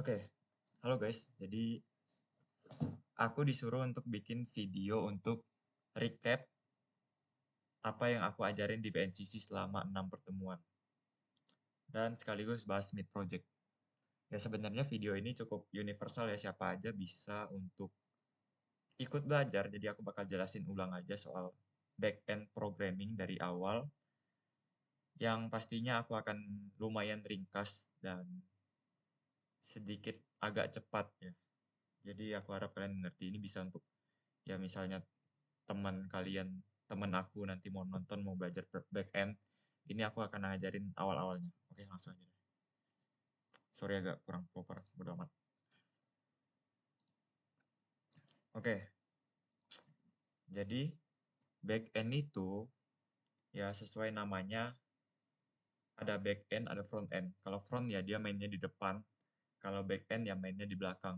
Oke, halo guys. Jadi aku disuruh untuk bikin video untuk recap apa yang aku ajarin di BNCC selama 6 pertemuan dan sekaligus bahas mid project. Ya sebenarnya video ini cukup universal ya, siapa aja bisa untuk ikut belajar. Jadi aku bakal jelasin ulang aja soal back-end programming dari awal yang pastinya aku akan lumayan ringkas dan sedikit agak cepat ya. Jadi aku harap kalian mengerti, ini bisa untuk ya misalnya teman aku nanti mau nonton, mau belajar back end, ini aku akan ngajarin awal-awalnya. Oke, langsung aja deh. Sorry agak kurang proper, bodo amat. Oke, jadi back end itu ya sesuai namanya, ada back end, ada front end. Kalau front ya dia mainnya di depan, kalau back end ya mainnya di belakang.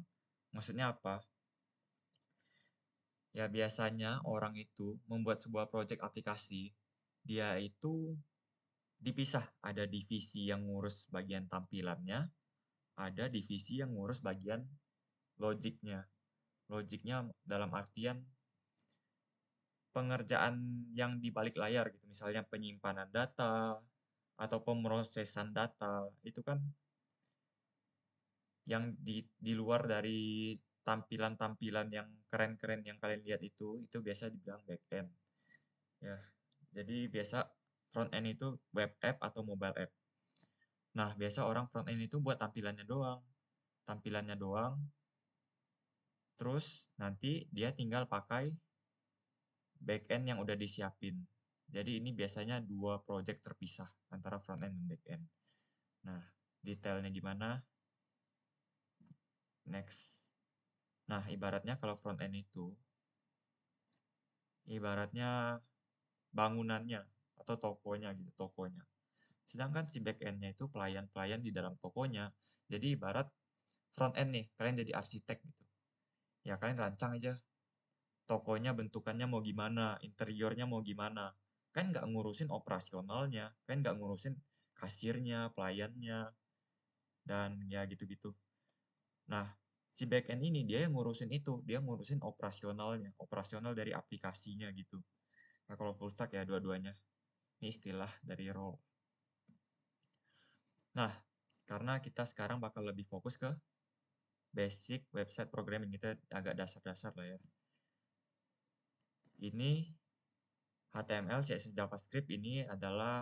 Maksudnya apa? Ya biasanya orang itu membuat sebuah project aplikasi, dia itu dipisah, ada divisi yang ngurus bagian tampilannya, ada divisi yang ngurus bagian logiknya. Logiknya dalam artian pengerjaan yang di balik layar gitu, misalnya penyimpanan data atau pemrosesan data, itu kan yang di luar dari tampilan-tampilan yang keren-keren yang kalian lihat itu biasa dibilang back end. Ya, jadi biasa front end itu web app atau mobile app. Nah, biasa orang front end itu buat tampilannya doang. Tampilannya doang, terus nanti dia tinggal pakai back end yang udah disiapin. Jadi ini biasanya dua project terpisah antara front end dan back end. Nah, detailnya gimana? Next. Nah, ibaratnya kalau front end itu, ibaratnya bangunannya atau tokonya gitu, tokonya. Sedangkan si back end-nya itu pelayan-pelayan di dalam tokonya. Jadi ibarat front end nih, kalian jadi arsitek gitu. Ya kalian rancang aja tokonya bentukannya mau gimana, interiornya mau gimana. Kan nggak ngurusin operasionalnya, kan nggak ngurusin kasirnya, pelayannya, dan ya gitu-gitu. Nah, si backend ini dia yang ngurusin itu, dia ngurusin operasionalnya, operasional dari aplikasinya gitu. Nah, kalau full stack ya dua-duanya. Ini istilah dari role. Nah, karena kita sekarang bakal lebih fokus ke basic website programming, kita agak dasar-dasar lah ya. Ini HTML, CSS, JavaScript ini adalah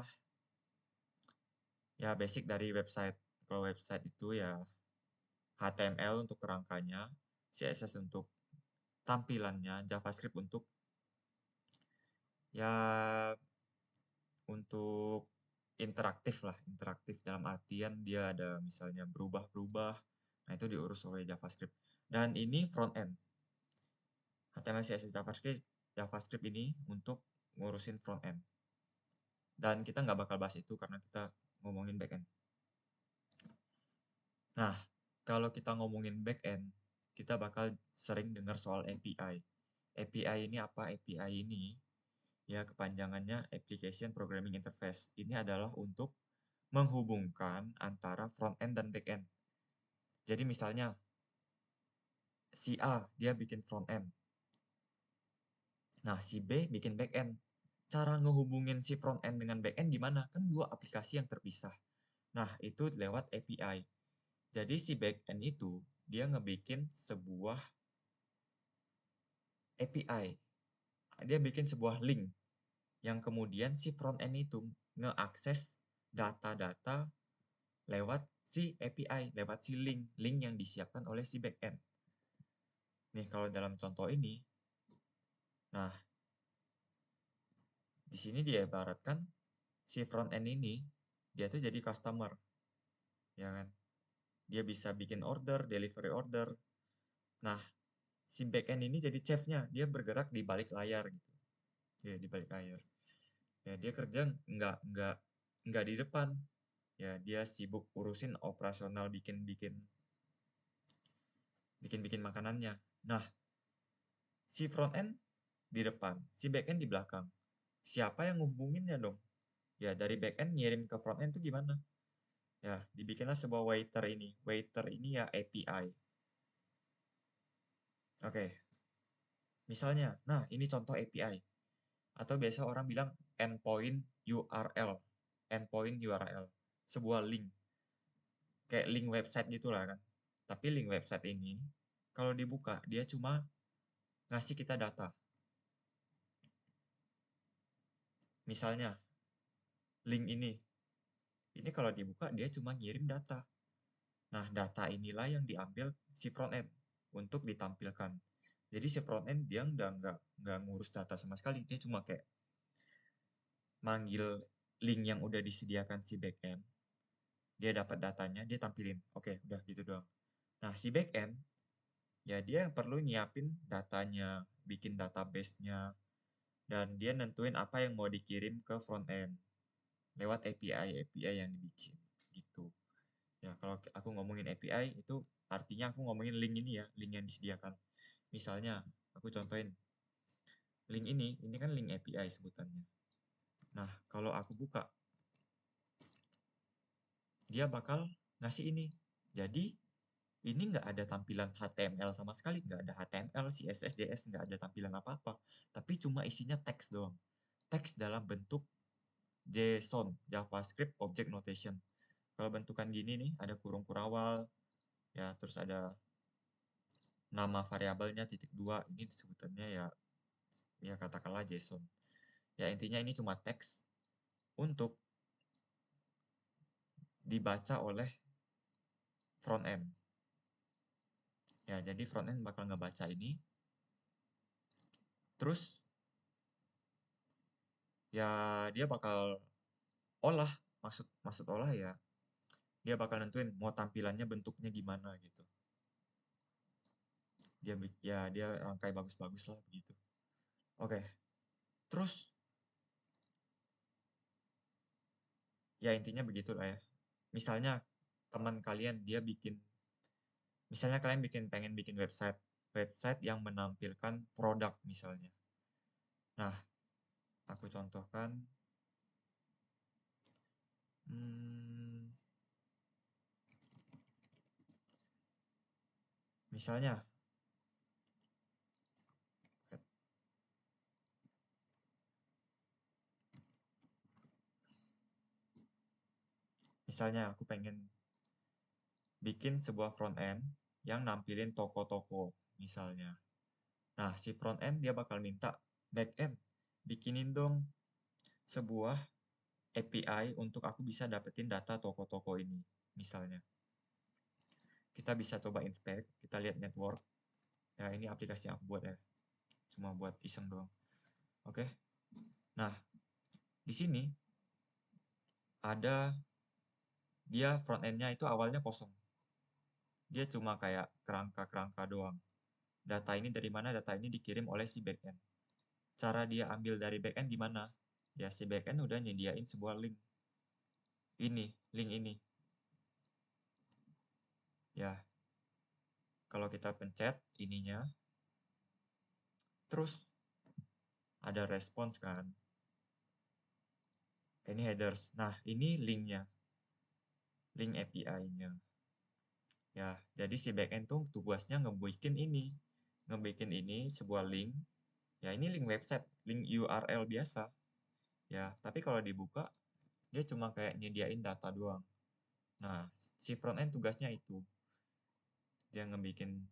ya basic dari website. Kalau website itu ya HTML untuk kerangkanya, CSS untuk tampilannya, JavaScript untuk ya untuk interaktif lah, interaktif dalam artian dia ada misalnya berubah-berubah, nah itu diurus oleh JavaScript. Dan ini front end, HTML, CSS, JavaScript ini untuk ngurusin front end. Dan kita nggak bakal bahas itu karena kita ngomongin back end. Nah, kalau kita ngomongin back end, kita bakal sering dengar soal API. API ini apa? API ini ya kepanjangannya Application Programming Interface. Ini adalah untuk menghubungkan antara front end dan back end. Jadi misalnya si A dia bikin front end. Nah, si B bikin back end. Cara ngehubungin si front end dengan back end gimana? Kan dua aplikasi yang terpisah. Nah, itu lewat API. Jadi si back end itu dia ngebikin sebuah API. Dia bikin sebuah link yang kemudian si front end itu ngeakses data-data lewat si API, lewat si link yang disiapkan oleh si back end. Nih, kalau dalam contoh ini, nah, di sini dia ibaratkan si front end ini, dia tuh jadi customer, ya kan? Dia bisa bikin order, delivery order. Nah, si back end ini jadi chefnya, dia bergerak di balik layar gitu. Ya, di balik layar. Ya, dia kerja nggak di depan. Ya, dia sibuk urusin operasional bikin makanannya. Nah, si front end di depan, si back end di belakang. Siapa yang ngehubunginnya dong? Ya, dari back end ngirim ke front end itu gimana? Ya, dibikinlah sebuah waiter ini. Waiter ini ya API. Oke, misalnya, nah ini contoh API. Atau biasa orang bilang endpoint URL. Endpoint URL. Sebuah link. Kayak link website gitulah kan. Tapi link website ini, kalau dibuka, dia cuma ngasih kita data. Misalnya, link ini kalau dibuka dia cuma ngirim data. Nah, data inilah yang diambil si front end untuk ditampilkan. Jadi si front end dia nggak ngurus data sama sekali, dia cuma kayak manggil link yang udah disediakan si backend, dia dapat datanya, dia tampilin. Oke, udah gitu doang. Nah, si backend ya dia yang perlu nyiapin datanya, bikin database-nya, dan dia nentuin apa yang mau dikirim ke front end lewat API yang dibikin gitu. Ya, kalau aku ngomongin API itu artinya aku ngomongin link ini ya, link yang disediakan. Misalnya, aku contohin link ini kan link API sebutannya. Nah, kalau aku buka, dia bakal ngasih ini. Jadi, ini nggak ada tampilan HTML sama sekali, nggak ada HTML, CSS, JS, nggak ada tampilan apa-apa. Tapi cuma isinya teks doang. Teks dalam bentuk JSON, JavaScript Object Notation. Kalau bentukan gini nih, ada kurung kurawal, ya terus ada nama variabelnya titik dua, ini sebutannya ya katakanlah JSON. Ya intinya ini cuma teks untuk dibaca oleh front end. Ya, jadi front end bakal ngebaca ini. Terus ya dia bakal olah, maksud maksud olah ya dia bakal nentuin mau tampilannya bentuknya gimana gitu. Dia rangkai bagus-bagus lah begitu. Oke. Terus ya intinya begitulah ya. Misalnya teman kalian dia bikin misalnya kalian pengen bikin website yang menampilkan produk misalnya. Nah, aku contohkan hmm, misalnya misalnya aku pengen bikin sebuah front end yang nampilin toko-toko misalnya. Nah, si front end dia bakal minta back end bikinin dong sebuah API untuk aku bisa dapetin data toko-toko ini misalnya. Kita bisa coba inspect, kita lihat network. Ya, ini aplikasi yang aku buat ya. Cuma buat iseng doang. Oke. Nah, di sini ada dia front end-nya itu awalnya kosong. Dia cuma kayak kerangka-kerangka doang. Data ini dari mana? Data ini dikirim oleh si backend. Cara dia ambil dari backend gimana? Ya, si backend udah nyediain sebuah link. Link ini. Ya, kalau kita pencet ininya, terus ada respons kan. Ini headers. Nah, ini linknya. Link API-nya. Ya, jadi si backend tuh tugasnya ngebikin ini sebuah link. Ya, ini link website, link URL biasa. Ya, tapi kalau dibuka, dia cuma kayak nyediain data doang. Nah, si front end tugasnya itu. Dia ngebikin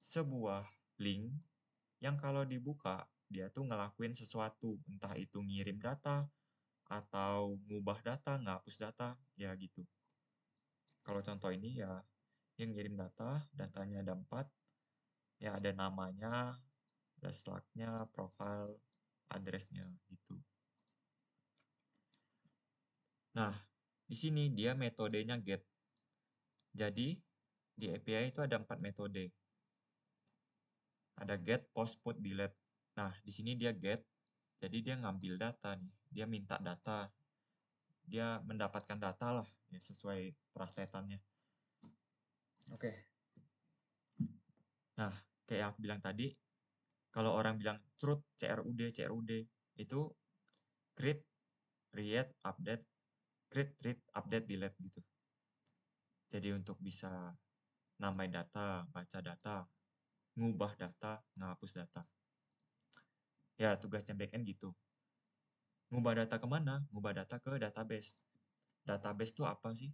sebuah link yang kalau dibuka, dia tuh ngelakuin sesuatu. Entah itu ngirim data, atau ngubah data, ngapus data, ya gitu. Kalau contoh ini ya, dia ngirim data, datanya ada 4, ya ada namanya, ada slug-nya, profile, address-nya gitu. Nah, di sini dia metodenya get. Jadi, di API itu ada 4 metode. Ada get, post, put, delete. Nah, di sini dia get, jadi dia ngambil data nih. Dia minta data. Dia mendapatkan data lah, ya, sesuai translatannya. Oke. Nah, kayak aku bilang tadi, kalau orang bilang CRUD, CRUD, CRUD, itu create, create, update, create, read, update, delete gitu. Jadi untuk bisa nambahin data, baca data, ngubah data, ngapus data. Ya, tugasnya backend gitu. Ngubah data kemana? Ngubah data ke database. Database itu apa sih?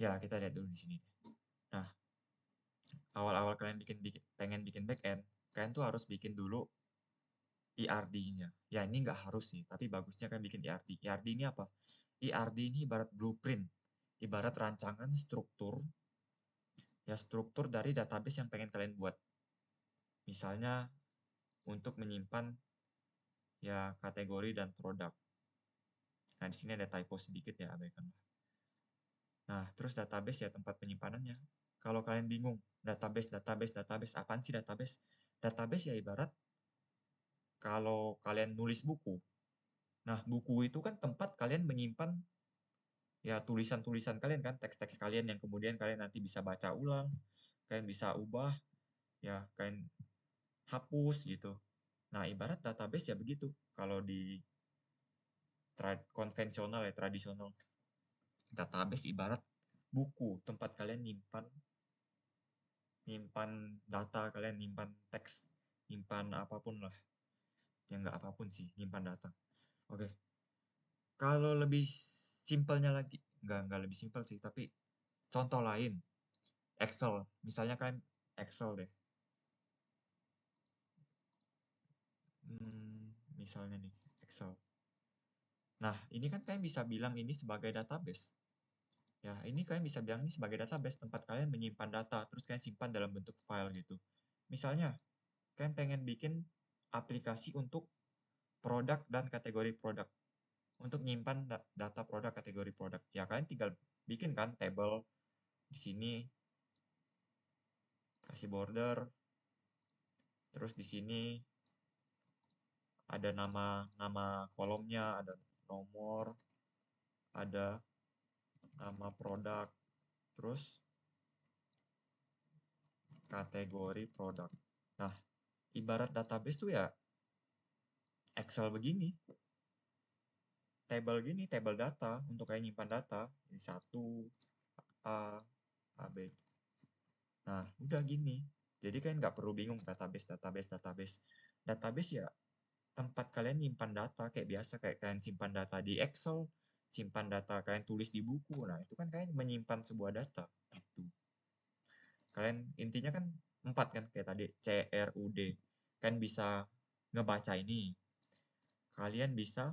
Ya, kita lihat dulu di sini. Nah, awal-awal kalian pengen bikin backend, kalian tuh harus bikin dulu IRD-nya. Ya, ini nggak harus sih, tapi bagusnya kan bikin IRD. IRD ini apa? IRD ini ibarat blueprint, ibarat rancangan struktur, ya struktur dari database yang pengen kalian buat. Misalnya untuk menyimpan ya kategori dan produk. Nah, di sini ada typo sedikit ya, abaikanlah. Nah, terus database ya tempat penyimpanannya. Kalau kalian bingung, database, apaan sih database? Database ya ibarat kalau kalian nulis buku. Nah, buku itu kan tempat kalian menyimpan ya tulisan-tulisan kalian kan, teks-teks kalian yang kemudian kalian nanti bisa baca ulang, kalian bisa ubah, ya kalian hapus gitu. Nah, ibarat database ya begitu. Kalau di konvensional ya, tradisional. Database ibarat buku, tempat kalian nyimpan nyimpan data kalian, nyimpan teks, nyimpan apapun lah. Ya nggak apapun sih, nyimpan data. Oke. Kalau lebih simpelnya lagi, nggak lebih simpel sih, tapi contoh lain, Excel. Misalnya kalian Excel deh. Misalnya nih, Excel. Nah, ini kan kalian bisa bilang ini sebagai database. Ya, ini kalian bisa bilang ini sebagai database, tempat kalian menyimpan data, terus kalian simpan dalam bentuk file gitu. Misalnya, kalian pengen bikin aplikasi untuk produk dan kategori produk. Untuk nyimpan data produk, kategori produk. Ya, kalian tinggal bikin kan table di sini, kasih border, terus di sini ada nama kolomnya, ada nomor, ada nama produk, terus kategori produk. Nah, ibarat database tuh ya Excel begini, table data untuk kayak nyimpan data. Ini 1, A, A, B. Nah, udah gini. Jadi kalian nggak perlu bingung database. Database ya tempat kalian nyimpan data kayak biasa, kayak kalian simpan data di Excel, simpan data kalian tulis di buku. Nah, itu kan kalian menyimpan sebuah data. Itu. Kalian intinya kan 4 kan kayak tadi CRUD. Kalian bisa ngebaca ini. Kalian bisa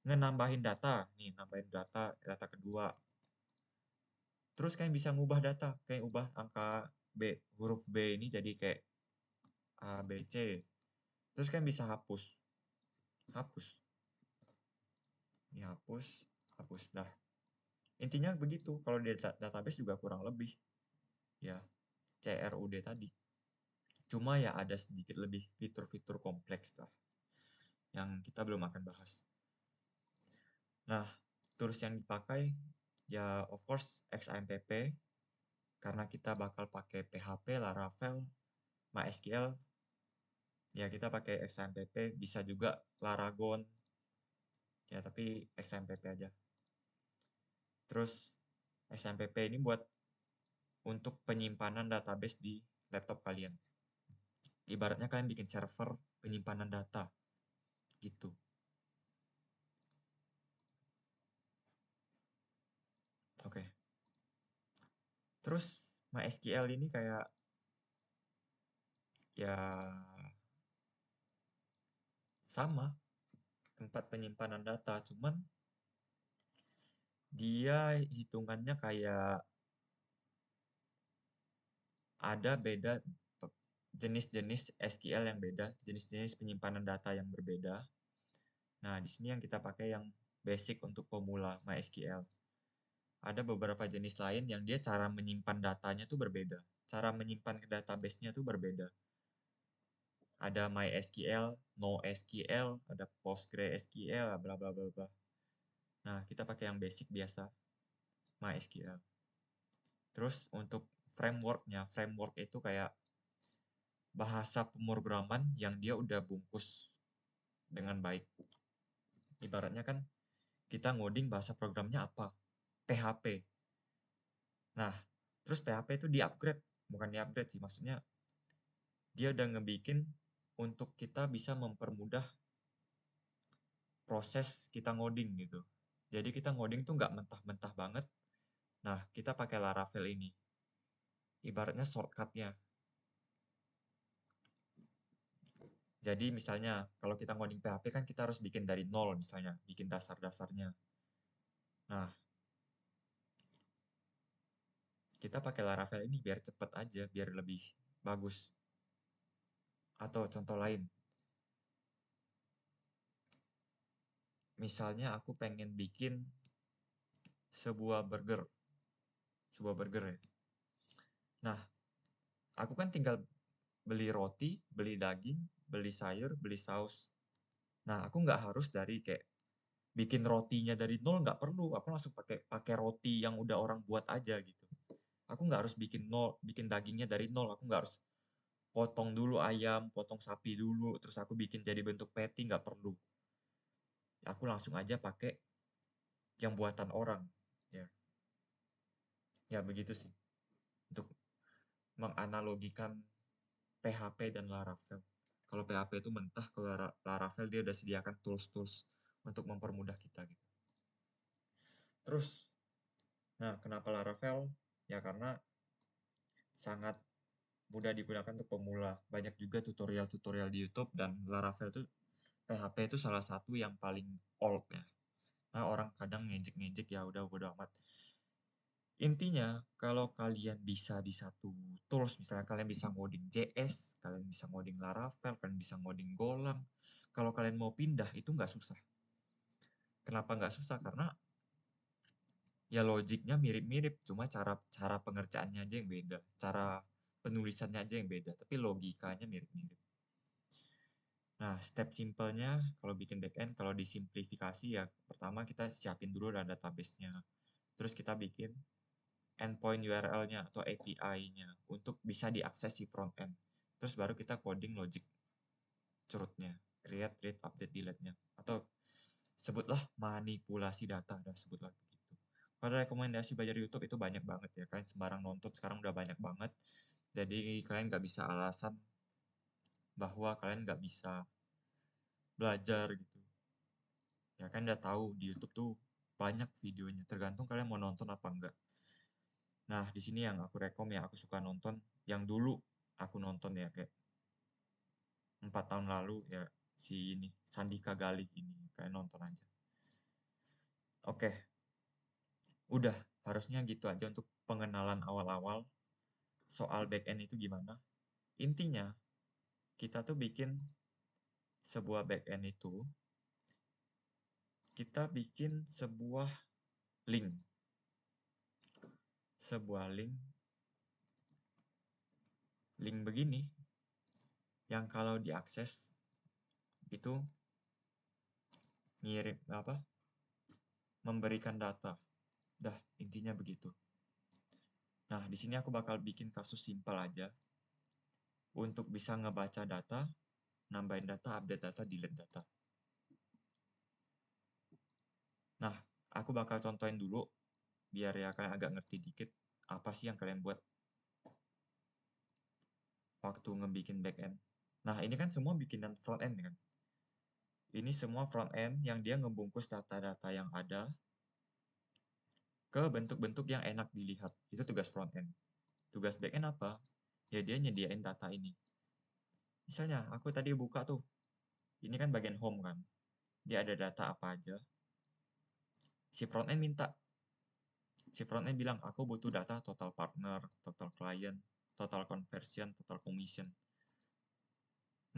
ngenambahin data. Nih, nambahin data kedua. Terus kalian bisa ngubah data. Kayak ubah angka huruf B ini jadi kayak A, B, C. Terus kalian bisa hapus. Hapus. Ini hapus, hapus. Nah, intinya begitu. Kalau di database juga kurang lebih. Ya, CRUD tadi. Cuma ya ada sedikit lebih fitur-fitur kompleks lah. Yang kita belum akan bahas. Nah, tools yang dipakai ya of course XAMPP. Karena kita bakal pakai PHP, Laravel, MySQL. Ya kita pakai XAMPP. Bisa juga Laragon. Ya tapi XAMPP aja. Terus XAMPP ini buat untuk penyimpanan database di laptop kalian. Ibaratnya kalian bikin server penyimpanan data gitu. Oke. Terus MySQL ini kayak ya sama tempat penyimpanan data, cuman dia hitungannya kayak ada beda jenis-jenis SQL yang beda, jenis-jenis penyimpanan data yang berbeda. Nah, di sini yang kita pakai yang basic untuk pemula MySQL. Ada beberapa jenis lain yang dia cara menyimpan datanya tuh berbeda. Cara menyimpan ke database-nya tuh berbeda. Ada MySQL, NoSQL, ada PostgreSQL, bla bla bla bla. Nah, kita pakai yang basic biasa, MySQL. Terus untuk framework-nya, framework itu kayak bahasa pemrograman yang dia udah bungkus dengan baik. Ibaratnya kan kita ngoding bahasa programnya apa? PHP. Nah, terus PHP itu di-upgrade, bukan di-upgrade sih, maksudnya dia udah ngebikin untuk kita bisa mempermudah proses kita ngoding gitu. Jadi kita ngoding tuh nggak mentah-mentah banget. Nah, kita pakai Laravel ini. Ibaratnya shortcut-nya. Jadi misalnya kalau kita ngoding PHP kan kita harus bikin dari nol misalnya, bikin dasar-dasarnya. Nah, kita pakai Laravel ini biar cepet aja, biar lebih bagus. Atau contoh lain, misalnya aku pengen bikin sebuah burger, ya. Nah, aku kan tinggal beli roti, beli daging, beli sayur, beli saus. Nah, aku nggak harus dari kayak bikin rotinya dari nol, nggak perlu. Aku langsung pakai pakai roti yang udah orang buat aja gitu. Aku nggak harus bikin dagingnya dari nol. Aku nggak harus potong dulu ayam, potong sapi dulu, terus aku bikin jadi bentuk patty, nggak perlu. Aku langsung aja pakai yang buatan orang. Ya, ya begitu sih. Untuk menganalogikan PHP dan Laravel. Kalau PHP itu mentah, kalau Laravel dia udah sediakan tools-tools untuk mempermudah kita gitu. Terus, nah kenapa Laravel? Ya karena sangat mudah digunakan untuk pemula. Banyak juga tutorial-tutorial di YouTube dan Laravel itu PHP itu salah satu yang paling old ya. Nah, orang kadang ngejek-ngejek ya udah bodo amat. Intinya, kalau kalian bisa di satu tools, misalnya kalian bisa ngoding JS, kalian bisa ngoding Laravel, kalian bisa ngoding Golang. Kalau kalian mau pindah, itu nggak susah. Kenapa nggak susah? Karena ya logiknya mirip-mirip, cuma cara pengerjaannya aja yang beda. Cara penulisannya aja yang beda, tapi logikanya mirip-mirip. Nah, step simpelnya kalau bikin backend, kalau disimplifikasi ya pertama kita siapin dulu database-nya. Terus kita bikin endpoint URL-nya atau API-nya untuk bisa diakses si front-end. Terus baru kita coding logic curutnya, create, read, update, delete-nya. Atau sebutlah manipulasi data, dah sebutlah begitu. Pada rekomendasi belajar YouTube itu banyak banget ya, kalian sembarang nonton sekarang udah banyak banget. Jadi kalian nggak bisa alasan bahwa kalian nggak bisa belajar gitu. Ya kan udah tahu di YouTube tuh banyak videonya, tergantung kalian mau nonton apa enggak. Nah, di sini yang aku rekom ya, aku suka nonton yang dulu aku nonton ya kayak 4 tahun lalu ya si ini Sandika Galih ini, kalian nonton aja. Oke, udah harusnya gitu aja untuk pengenalan awal-awal soal backend itu gimana. Intinya kita tuh bikin sebuah backend itu kita bikin link, sebuah link begini yang kalau diakses itu ngirim apa? Memberikan data. Dah, intinya begitu. Nah, di sini aku bakal bikin kasus simpel aja untuk bisa ngebaca data, nambahin data, update data, delete data. Nah, aku bakal contohin dulu biar ya kalian agak ngerti dikit apa sih yang kalian buat waktu ngebikin backend. Nah, ini kan semua bikinan front end kan. Ini semua front end yang dia ngebungkus data-data yang ada ke bentuk-bentuk yang enak dilihat. Itu tugas front end. Tugas back end apa? Ya dia nyediain data ini. Misalnya aku tadi buka tuh. Ini kan bagian home kan. Dia ada data apa aja. Si front end minta. Si front end bilang, aku butuh data total partner, total client, total conversion, total commission.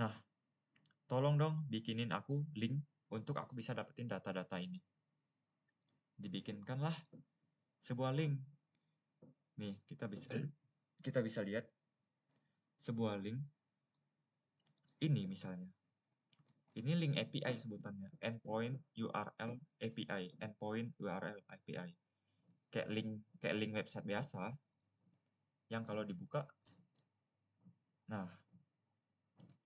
Nah, tolong dong bikinin aku link untuk aku bisa dapetin data-data ini. Dibikinkanlah sebuah link. Nih, kita bisa lihat sebuah link ini misalnya. Ini link API sebutannya, endpoint URL API, endpoint URL API. Kayak link website biasa yang kalau dibuka, nah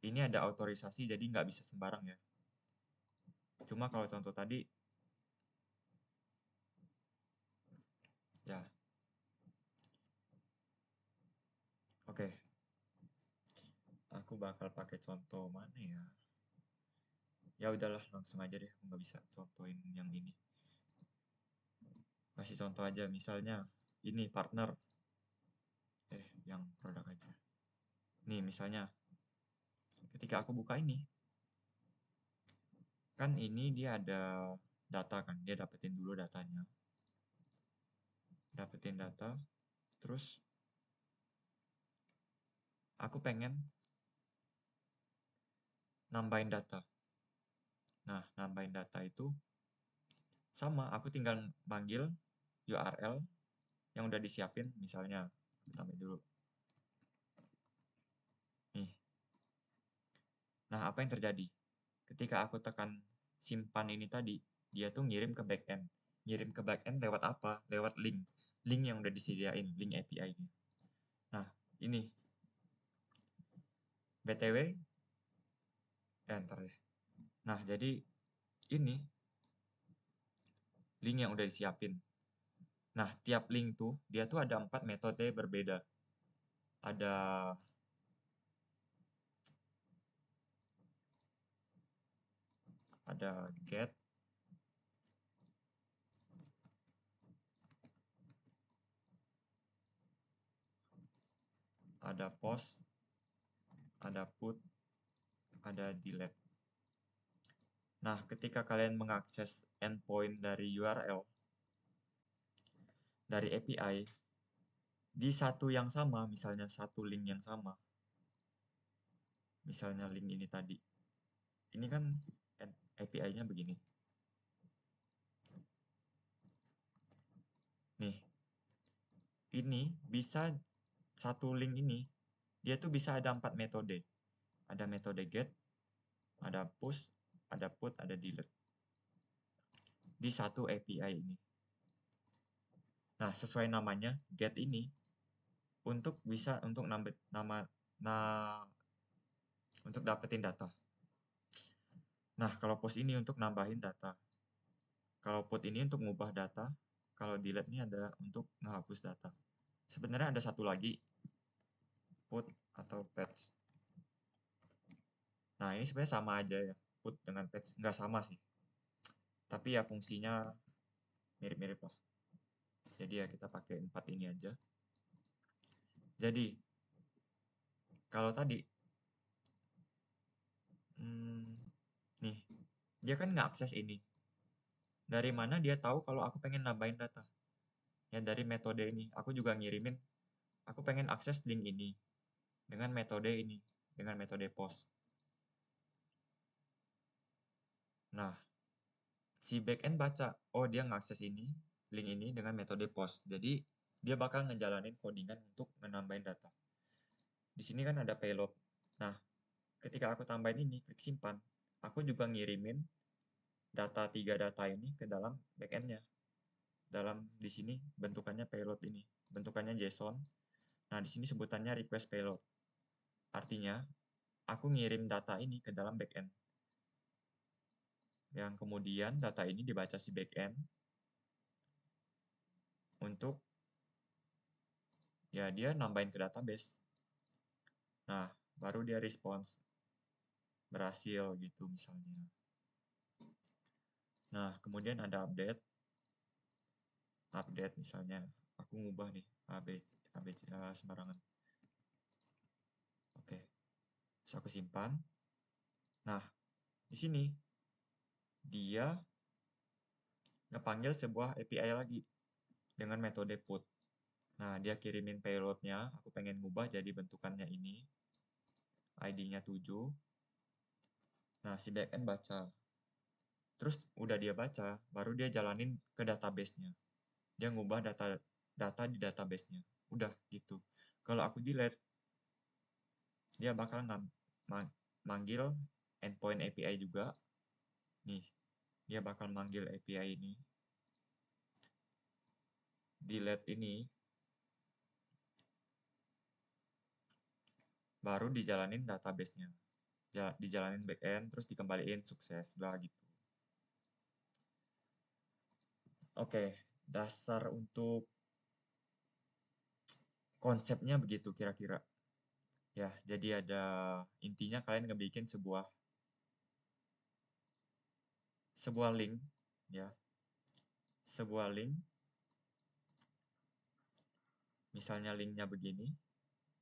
ini ada autorisasi jadi nggak bisa sembarang ya. Cuma kalau contoh tadi Ya, oke. Aku bakal pakai contoh mana ya? Ya udahlah, langsung aja deh. Aku nggak bisa contohin yang ini. Kasih contoh aja, misalnya ini partner. Yang produk aja. Nih, misalnya ketika aku buka ini, kan ini dia ada data kan, dia dapetin dulu datanya. Dapetin data, terus aku pengen nambahin data. Nah, nambahin data itu sama, aku tinggal manggil URL yang udah disiapin, misalnya tambahin dulu. Nih. Nah, apa yang terjadi? Ketika aku tekan simpan ini tadi, dia tuh ngirim ke backend. Ngirim ke backend lewat apa? Lewat link. Link yang udah disediain, link API-nya. Nah, ini. BTW, ntar deh. Nah, jadi ini link yang udah disiapin. Nah, tiap link tuh, dia tuh ada 4 metode berbeda. Ada get, ada post, ada put, ada delete. Nah, ketika kalian mengakses endpoint dari URL, dari API, di satu yang sama, misalnya satu link yang sama, misalnya link ini tadi, ini kan API-nya begini. Nih, ini bisa satu link ini, dia tuh bisa ada 4 metode. Ada metode get, ada push, ada put, ada delete. Di satu API ini. Nah, sesuai namanya, get ini untuk bisa untuk untuk dapetin data. Nah, kalau post ini untuk nambahin data. Kalau put ini untuk ngubah data. Kalau delete ini ada untuk ngehapus data. Sebenarnya ada satu lagi, put atau patch. Nah, ini sebenarnya sama aja ya. Put dengan patch nggak sama sih. Tapi ya fungsinya mirip-mirip lah. Jadi ya kita pakai 4 ini aja. Jadi, kalau tadi, nih, dia kan nggak akses ini. Dari mana dia tahu kalau aku pengen nambahin data? Ya dari metode ini. Aku juga ngirimin, aku pengen akses link ini dengan metode ini, dengan metode post. Nah, si backend baca, oh dia ngakses ini, link ini dengan metode post. Jadi, dia bakal ngejalanin codingan untuk menambahin data. Di sini kan ada payload. Nah, ketika aku tambahin ini, klik simpan, aku juga ngirimin tiga data ini ke dalam backendnya. Dalam di sini bentukannya payload ini, bentukannya JSON. Nah, di sini sebutannya request payload. Artinya, aku ngirim data ini ke dalam backend. Yang kemudian data ini dibaca si backend untuk ya dia nambahin ke database. Nah, baru dia respons berhasil gitu misalnya. Nah, kemudian ada update. Update misalnya aku ngubah nih ABC sembarangan. Oke. Terus aku simpan. Nah, di sini dia ngepanggil sebuah API lagi dengan metode put. Nah, dia kirimin payloadnya, aku pengen ngubah jadi bentukannya ini. ID-nya 7. Nah, si backend baca. Terus udah dia baca, baru dia jalanin ke database-nya. Dia ngubah data di database-nya. Udah gitu. Kalau aku delete, dia bakal manggil endpoint API juga. Nih, dia bakal manggil API ini. Delete ini baru dijalanin database-nya. Dijalanin backend, terus dikembaliin sukses. Udah gitu. Oke, dasar untuk Konsepnya begitu kira-kira. Ya, jadi ada intinya kalian ngebikin sebuah link ya. Sebuah link, misalnya linknya begini,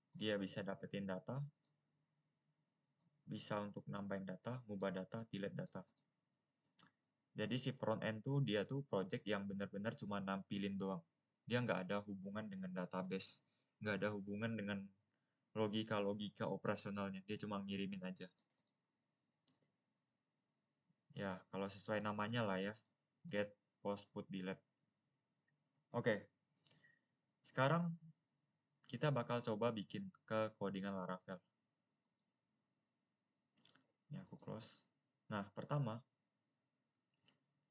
dia bisa dapetin data, bisa untuk nambahin data, ngubah data, delete data. Jadi si front end tuh dia tuh project yang benar-benar cuma nampilin doang. Dia nggak ada hubungan dengan database, nggak ada hubungan dengan logika-logika operasionalnya. Dia cuma ngirimin aja. Ya, kalau sesuai namanya lah ya. Get, post, put, delete. Oke, sekarang kita bakal coba bikin ke codingan Laravel. Ini aku close. Nah, pertama,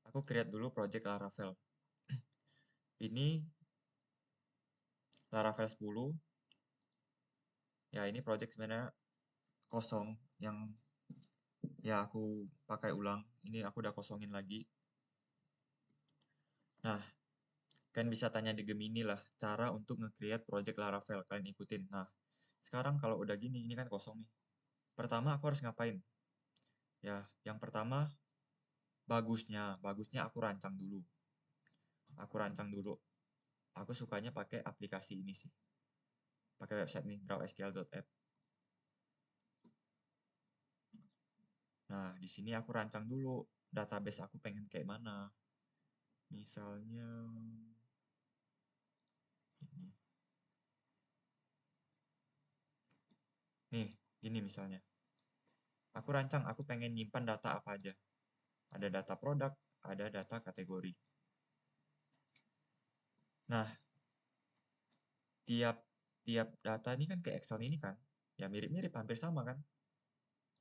aku create dulu project Laravel. Ini Laravel 10. Ya, ini project sebenarnya kosong yang ya aku pakai ulang. Ini aku udah kosongin lagi. Nah, kalian bisa tanya di Gemini lah cara untuk nge-create project Laravel. Kalian ikutin. Nah, sekarang kalau udah gini, ini kan kosong nih. Pertama aku harus ngapain? Ya, yang pertama bagusnya aku rancang dulu. Aku rancang dulu. Aku sukanya pakai aplikasi ini sih. Pakai website nih, drawsql.app. Nah, di sini aku rancang dulu database aku pengen kayak mana. Misalnya ini. Nih, gini misalnya. Aku rancang, aku pengen nyimpan data apa aja. Ada data produk, ada data kategori. Nah, tiap tiap data ini kan ke Excel ini kan. Ya mirip-mirip, hampir sama kan.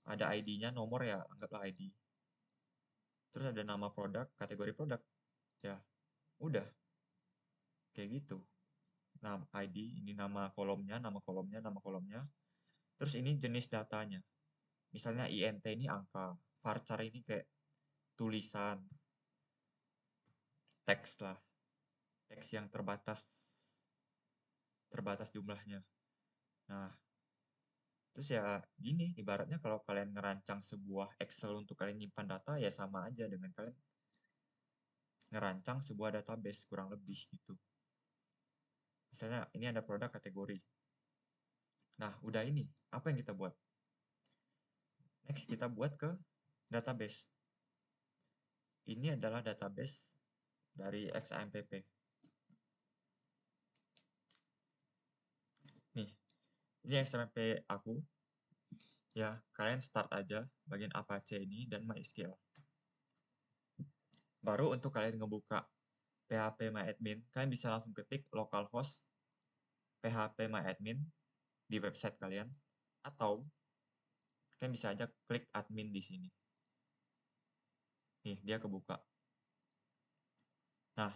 Ada ID-nya, nomor ya, anggaplah ID. Terus ada nama produk, kategori produk. Ya, udah. Kayak gitu. Nah, ID, ini nama kolomnya, nama kolomnya, nama kolomnya. Terus ini jenis datanya. Misalnya INT ini angka, varchar ini kayak tulisan, teks lah. Teks yang terbatas jumlahnya. Nah, terus ya gini, ibaratnya kalau kalian ngerancang sebuah Excel untuk kalian nyimpan data, ya sama aja dengan kalian ngerancang sebuah database, kurang lebih gitu. Misalnya ini ada produk kategori. Nah, udah ini, apa yang kita buat? Next, kita buat ke database. Ini adalah database dari XAMPP. Nih, ini XAMPP aku. Ya, kalian start aja bagian Apache ini dan MySQL. Baru untuk kalian ngebuka phpMyAdmin, kalian bisa langsung ketik localhost phpMyAdmin di website kalian, atau kalian bisa aja klik admin di sini. Nih, dia kebuka. Nah,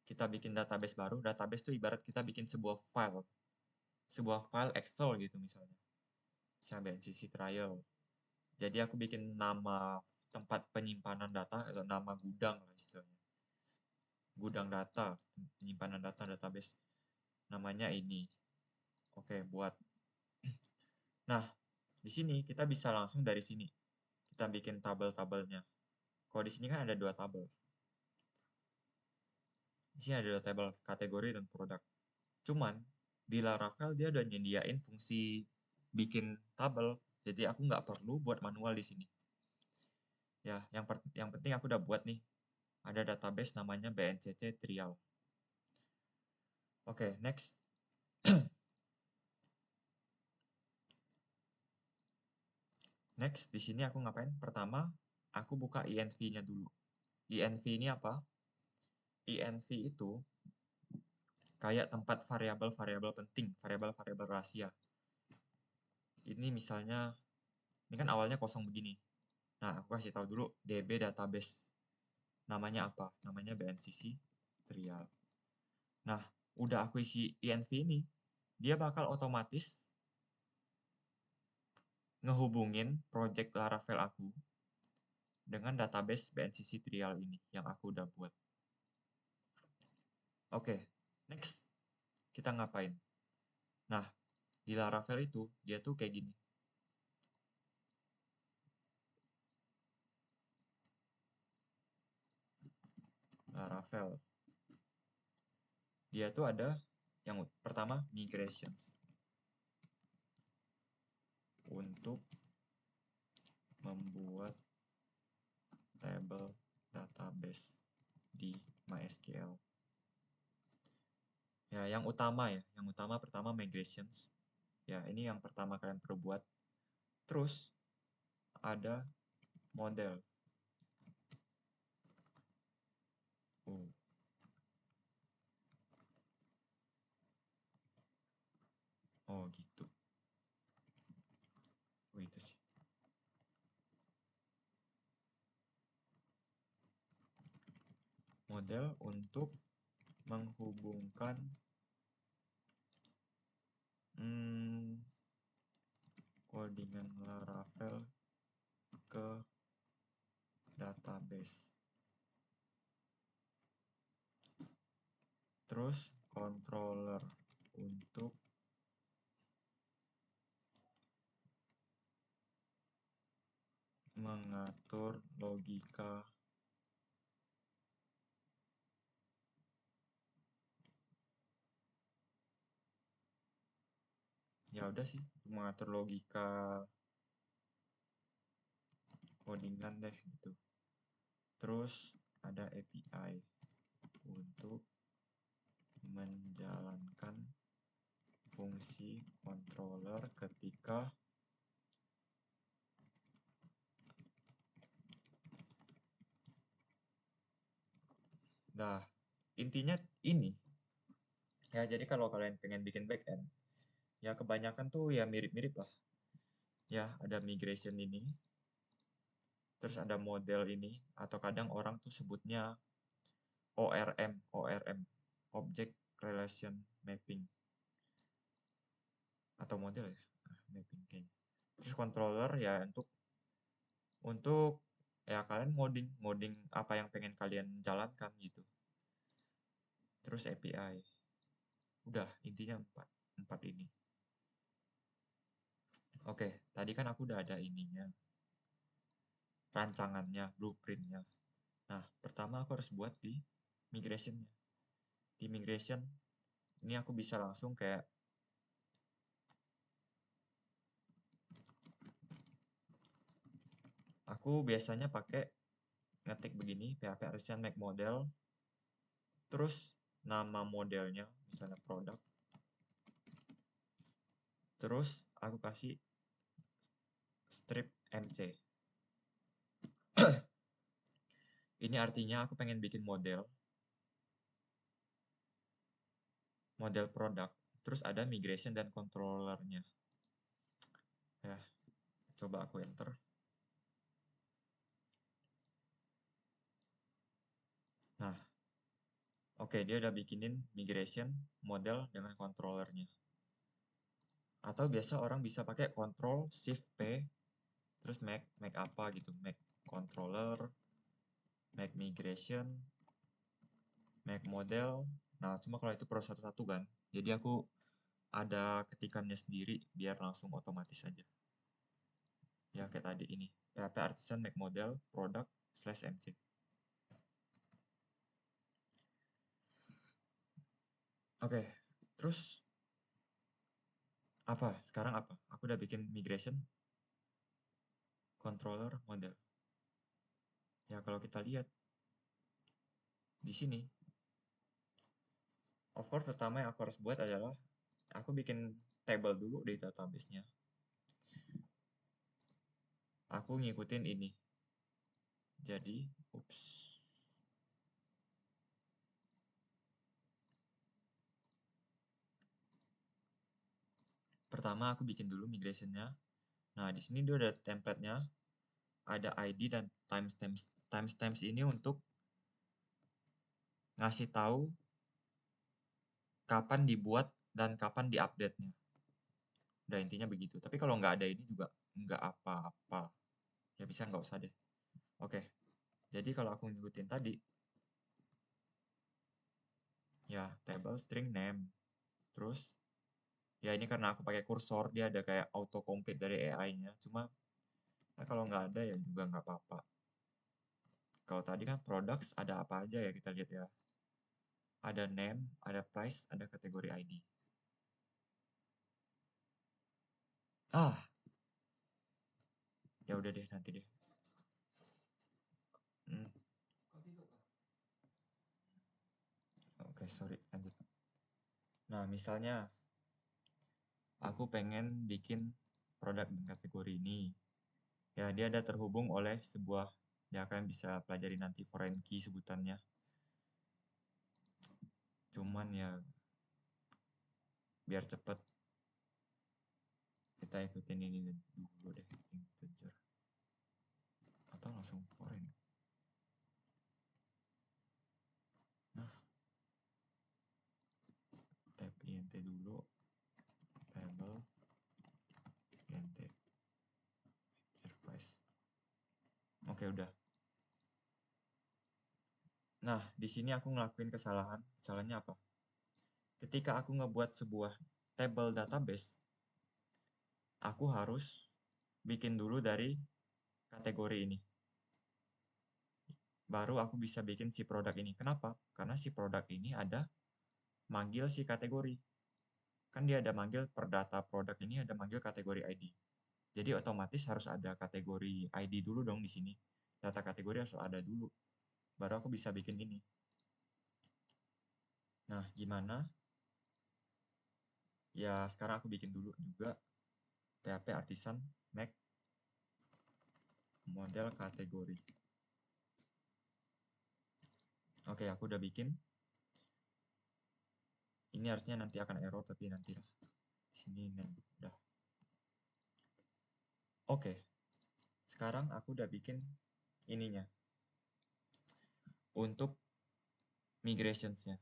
kita bikin database baru. Database itu ibarat kita bikin sebuah file Excel gitu misalnya. Misalnya BNCC trial. Jadi aku bikin nama tempat penyimpanan data atau nama gudang lah istilahnya. Gudang data, penyimpanan data database. Namanya ini. Oke, buat. Nah, di sini kita bisa langsung dari sini. Kita bikin tabel-tabelnya. Kalau di sini kan ada 2 tabel. Di sini ada 2 tabel kategori dan produk. Cuman di Laravel dia udah nyediain fungsi bikin tabel. Jadi aku nggak perlu buat manual di sini. Ya, yang penting aku udah buat nih. Ada database namanya BNCC trial. Oke, next. Next, di sini aku ngapain? Pertama, aku buka env-nya dulu. Env ini apa? Env itu kayak tempat variabel-variabel penting, variabel-variabel rahasia. Ini misalnya, ini kan awalnya kosong begini. Nah, aku kasih tahu dulu DB database. Namanya apa? Namanya BNCC trial. Nah, udah aku isi env ini, dia bakal otomatis ngehubungin project Laravel aku dengan database BNCC trial ini yang aku udah buat. Oke, next kita ngapain? Nah, di Laravel itu dia tuh kayak gini. Laravel. Dia tuh ada yang pertama migrations. Untuk membuat table database di MySQL. Ya, yang utama pertama migrations. Ya, ini yang pertama kalian perlu buat. Terus ada model. Oh. Oh, gitu. Oh, itu sih. Model untuk menghubungkan codingan Laravel ke database. Terus controller untuk mengatur logika ya udah sih, mengatur logika codingan deh gitu. Terus ada API untuk menjalankan fungsi controller ketika intinya ini ya. Jadi kalau kalian pengen bikin backend ya kebanyakan tuh ya mirip-mirip lah ya. Ada migration ini, terus ada model ini, atau kadang orang tuh sebutnya ORM, Object Relation Mapping, atau model ya, mapping kayaknya. Terus controller ya untuk ya kalian ngoding apa yang pengen kalian jalankan gitu. Terus API. Udah, intinya empat ini. Oke, tadi kan aku udah ada ininya, rancangannya, blueprintnya. Nah, pertama aku harus buat di migrationnya. Di migration ini aku bisa langsung kayak aku biasanya pakai ngetik begini, PHP artisan make model, terus nama modelnya misalnya produk, terus aku kasih strip mc. Ini artinya aku pengen bikin model produk, terus ada migration dan controllernya ya. Coba aku enter. Nah, oke, dia udah bikinin migration model dengan controllernya. Atau biasa orang bisa pakai Control Shift P terus make apa gitu, make controller, make migration, make model. Nah, cuma kalau itu perlu satu-satu kan, jadi aku ada ketikannya sendiri biar langsung otomatis aja ya. Kayak tadi ini PHP artisan make model product /mc. Oke, terus sekarang aku udah bikin migration controller model ya. Kalau kita lihat di sini, of course pertama yang aku harus buat adalah aku bikin table dulu di database-nya. Aku ngikutin ini. Jadi, pertama aku bikin dulu migration-nya. Nah, di sini dia ada template-nya, ada ID dan timestamps. Timestamps ini untuk ngasih tahu kapan dibuat dan kapan diupdate-nya. Udah, intinya begitu. Tapi kalau nggak ada ini juga nggak apa-apa. Ya bisa nggak usah deh. Oke, jadi kalau aku ngikutin tadi, ya table string name, terus Ya ini karena aku pakai kursor, dia ada kayak auto complete dari AI-nya. Cuma kalau nggak ada ya juga nggak apa-apa. Kalau tadi kan products ada apa aja ya, kita lihat ya. Ada name, ada price, ada kategori ID. Ah, ya udah deh, nanti deh. Hmm. Oke, sorry, lanjut. Nah, misalnya aku pengen bikin produk dengan kategori ini. Ya, dia ada terhubung oleh sebuah, ya kalian bisa pelajari nanti foreign key sebutannya. Cuman ya, biar cepet, kita ikutin ini dulu deh, integer. Atau langsung foreign. Nah, tab int dulu, table, int, interface. Oke, udah. Nah, di sini aku ngelakuin kesalahan. Kesalahannya apa? Ketika aku ngebuat sebuah table database, aku harus bikin dulu dari kategori ini. Baru aku bisa bikin si produk ini. Kenapa? Karena si produk ini ada manggil si kategori. Kan dia ada manggil per data produk ini, ada manggil kategori ID. Jadi otomatis harus ada kategori ID dulu dong di sini. Data kategori harus ada dulu. Baru aku bisa bikin ini. Nah, gimana? Ya, sekarang aku bikin dulu juga PHP Artisan make model kategori. Oke, aku udah bikin. Ini harusnya nanti akan error, tapi nanti lah. Sini, udah. Oke, sekarang aku udah bikin ininya. Untuk migrationsnya.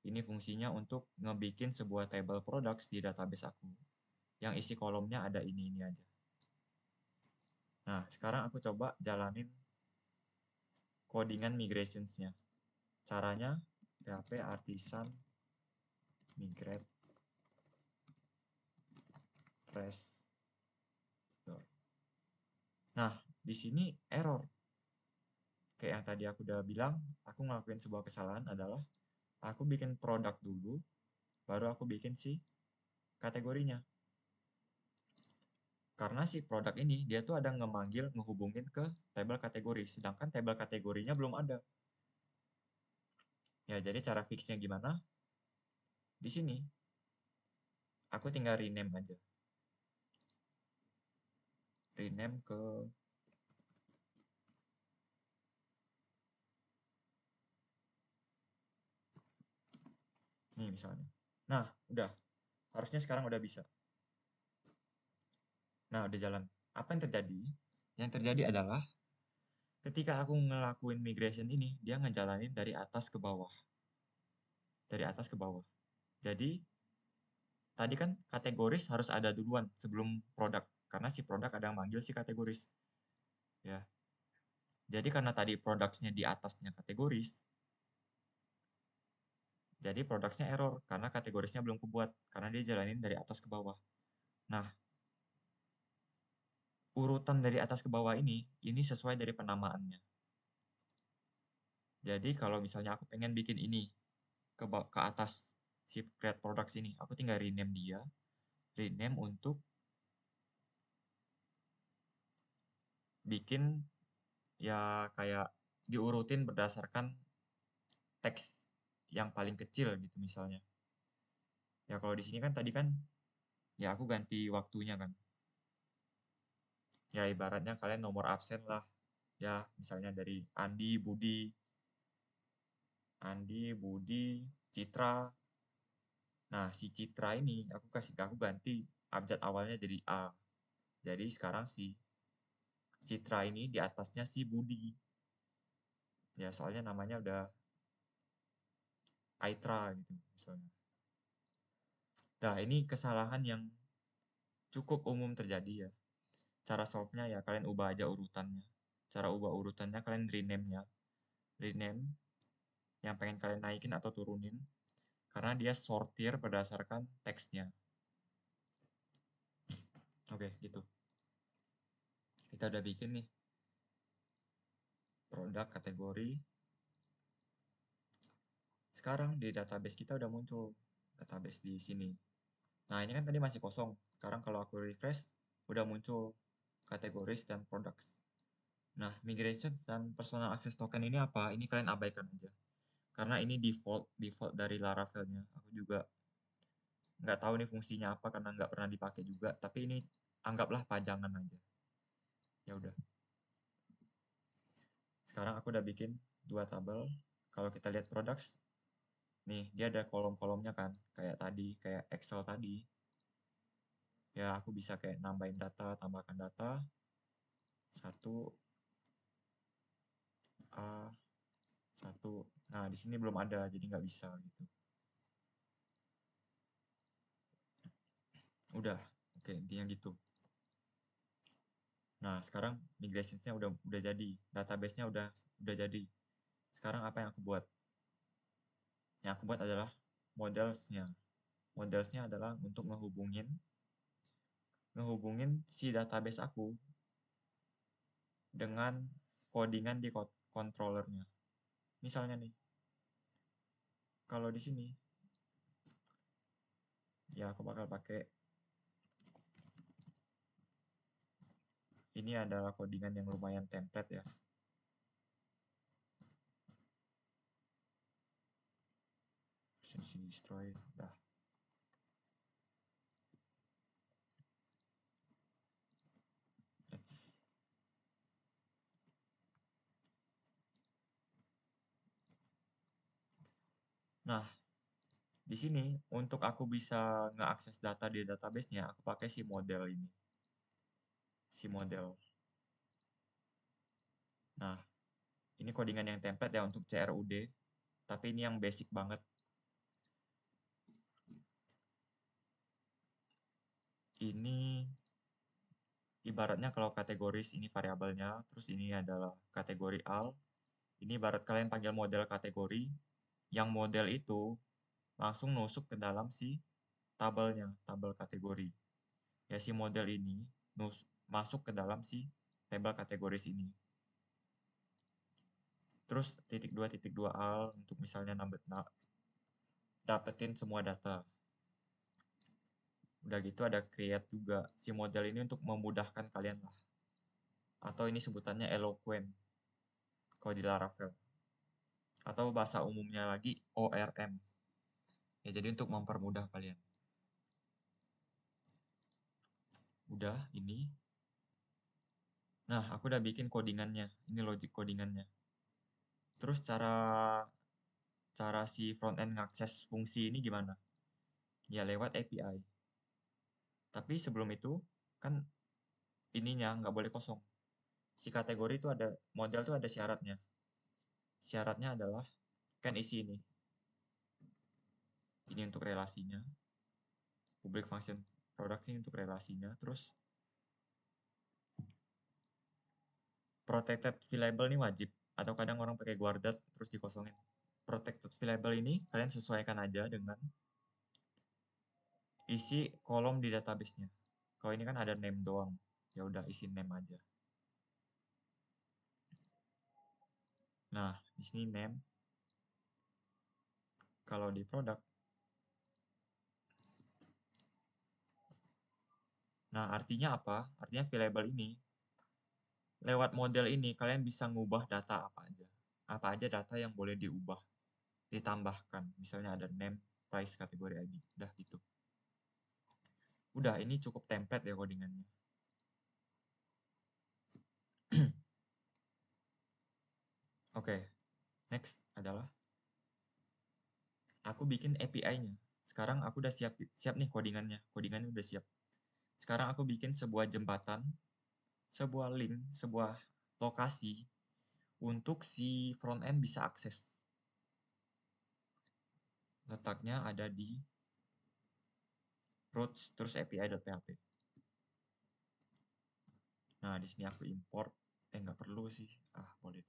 Ini fungsinya untuk ngebikin sebuah table products di database aku. Yang isi kolomnya ada ini aja. Nah, sekarang aku coba jalanin codingan migrationsnya. Caranya PHP artisan migrate fresh. Nah, di sini error. Kayak yang tadi aku udah bilang, aku ngelakuin sebuah kesalahan adalah aku bikin produk dulu, baru aku bikin si kategorinya. Karena si produk ini, dia tuh ada ngemanggil, ngehubungin ke tabel kategori, sedangkan tabel kategorinya belum ada. Ya, jadi cara fixnya gimana? Di sini, aku tinggal rename aja. Rename ke ini misalnya. Nah, udah. Harusnya sekarang udah bisa. Nah, udah jalan. Apa yang terjadi? Yang terjadi adalah ketika aku ngelakuin migration ini, dia ngejalanin dari atas ke bawah. Dari atas ke bawah. Jadi, tadi kan kategoris harus ada duluan sebelum produk. Karena si produk ada yang manggil si kategoris. Ya. Jadi karena tadi produknya di atasnya kategoris, jadi produknya error karena kategorisnya belum kebuat. Karena dia jalanin dari atas ke bawah. Nah, urutan dari atas ke bawah ini sesuai dari penamaannya. Jadi kalau misalnya aku pengen bikin ini ke atas si create products ini, aku tinggal rename dia, rename untuk bikin ya kayak diurutin berdasarkan teks yang paling kecil gitu misalnya. Ya kalau di sini kan tadi kan ya aku ganti waktunya kan. Ya ibaratnya kalian nomor absen lah. Ya misalnya dari Andi, Budi, Citra. Nah, si Citra ini aku ganti abjad awalnya jadi A. Jadi sekarang si Citra ini di atasnya si Budi. Ya, soalnya namanya udah Aitra gitu misalnya. Nah, ini kesalahan yang cukup umum terjadi ya. Cara solve-nya ya kalian ubah aja urutannya. Cara ubah urutannya kalian rename-nya. Rename yang pengen kalian naikin atau turunin. Karena dia sortir berdasarkan teksnya. Oke, gitu. Kita udah bikin nih produk kategori. Sekarang di database kita udah muncul database di sini. Nah, ini kan tadi masih kosong. Sekarang kalau aku refresh, udah muncul categories dan products. Nah, migration dan personal access token ini apa? Ini kalian abaikan aja. Karena ini default dari Laravel-nya. Aku juga nggak tahu nih fungsinya apa karena nggak pernah dipakai juga. Tapi ini anggaplah pajangan aja. Ya udah. Sekarang aku udah bikin 2 tabel. Kalau kita lihat products, nih dia ada kolom-kolomnya kan. Kayak tadi, kayak Excel tadi. Ya aku bisa kayak nambahin data, tambahkan data. 1 A 1. Nah, di sini belum ada, jadi nggak bisa gitu. Udah, oke, intinya gitu. Nah, sekarang migrasinya udah jadi, database-nya udah jadi. Sekarang apa yang aku buat? Yang aku buat adalah models-nya. Models-nya adalah untuk ngehubungin si database aku dengan codingan di controllernya. Misalnya nih, kalau di sini, ya aku bakal pakai ini adalah codingan yang lumayan template ya. Sini destroy, dah. Let's Nah, di sini untuk aku bisa ngeakses data di database-nya, aku pakai si model ini. Si model. Nah, ini codingan yang template ya untuk CRUD, tapi ini yang basic banget. Ini ibaratnya kalau kategoris ini variabelnya, terus ini adalah kategori al. Ini ibarat kalian panggil model kategori, yang model itu langsung nusuk ke dalam si tabelnya, tabel kategori. Ya si model ini masuk ke dalam si tabel kategoris ini. Terus titik dua al untuk misalnya dapetin semua data. Udah gitu ada create juga. Si model ini untuk memudahkan kalian lah. Atau ini sebutannya eloquent kalau di Laravel. Atau bahasa umumnya lagi ORM. Ya jadi untuk mempermudah kalian. Udah ini. Nah, aku udah bikin codingannya. Ini logic codingannya. Terus cara si frontend ngakses fungsi ini gimana? Ya lewat API. Tapi sebelum itu kan ininya nggak boleh kosong. Si kategori itu ada model itu ada syaratnya. Syaratnya adalah kan isi ini. Ini untuk relasinya. Public function product ini untuk relasinya. Terus protected variable ini wajib. Atau kadang orang pakai guarded terus dikosongin. Protected variable ini kalian sesuaikan aja dengan isi kolom di database-nya. Kalau ini kan ada name doang. Ya udah isi name aja. Nah, di sini name. Kalau di product. Nah, artinya apa? Artinya variable ini lewat model ini kalian bisa ngubah data apa aja. Apa aja data yang boleh diubah, ditambahkan. Misalnya ada name, price, kategori ID. Udah gitu. Udah, ini cukup template ya codingannya. Oke, next adalah aku bikin API-nya. Sekarang aku udah siap nih codingannya. Codingannya udah siap. Sekarang aku bikin sebuah jembatan, sebuah link, sebuah lokasi untuk si front end bisa akses. Letaknya ada di routes terus API.php. Nah, di sini aku import. Nggak perlu sih. Boleh.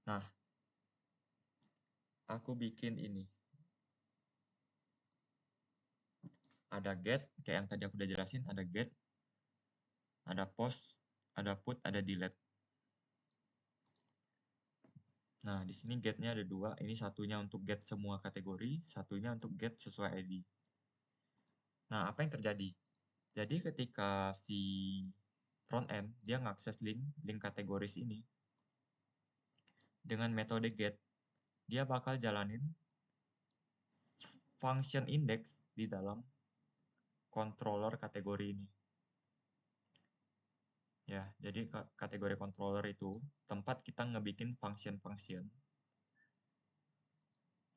Nah, aku bikin ini. ada get, kayak yang tadi aku udah jelasin, ada get, ada post, ada put, ada delete. Nah, di sini get-nya ada dua. Ini satunya untuk get semua kategori, satunya untuk get sesuai ID. Nah, apa yang terjadi? Jadi ketika si front end dia ngakses link kategoris ini dengan metode get, dia bakal jalanin function index di dalam controller kategori ini. Ya, jadi kategori controller itu tempat kita ngebikin function-function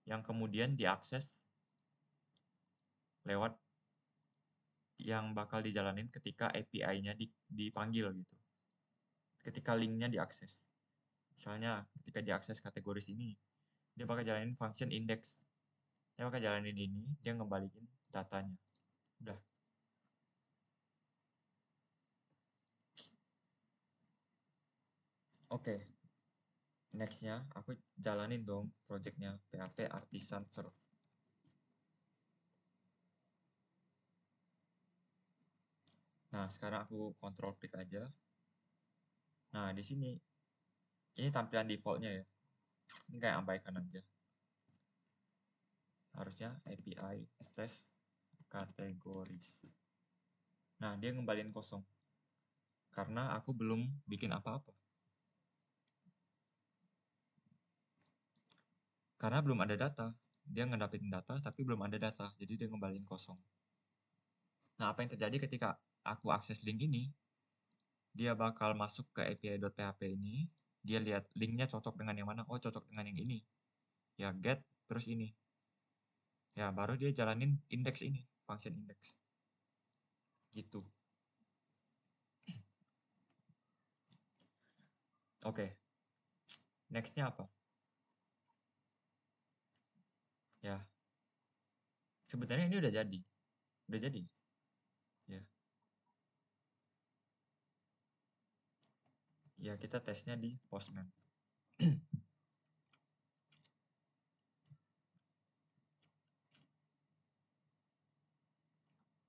yang kemudian diakses lewat yang bakal dijalanin ketika API-nya dipanggil gitu. Ketika linknya diakses. Misalnya ketika diakses kategoris ini, dia bakal jalanin function index. Dia bakal jalanin ini, dia ngebalikin datanya. Udah. Oke. Next-nya, aku jalanin dong project-nya PHP Artisan Serve. Nah, sekarang aku control klik aja. Nah, di sini, ini tampilan default-nya ya. Ini kayak abaikan aja. Harusnya API slash categories. Nah, dia ngembaliin kosong. Karena aku belum bikin apa-apa. Karena belum ada data. Dia ngedapetin data, tapi belum ada data. Jadi dia ngembaliin kosong. Nah, apa yang terjadi ketika aku akses link ini? Dia bakal masuk ke api.php ini. Dia lihat linknya cocok dengan yang mana. Oh, cocok dengan yang ini. Ya, get, terus ini. Ya, baru dia jalanin index ini. Function index. Gitu. Oke. Next-nya apa? Ya. Sebenarnya ini udah jadi. Udah jadi. Ya. Ya, kita tesnya di Postman.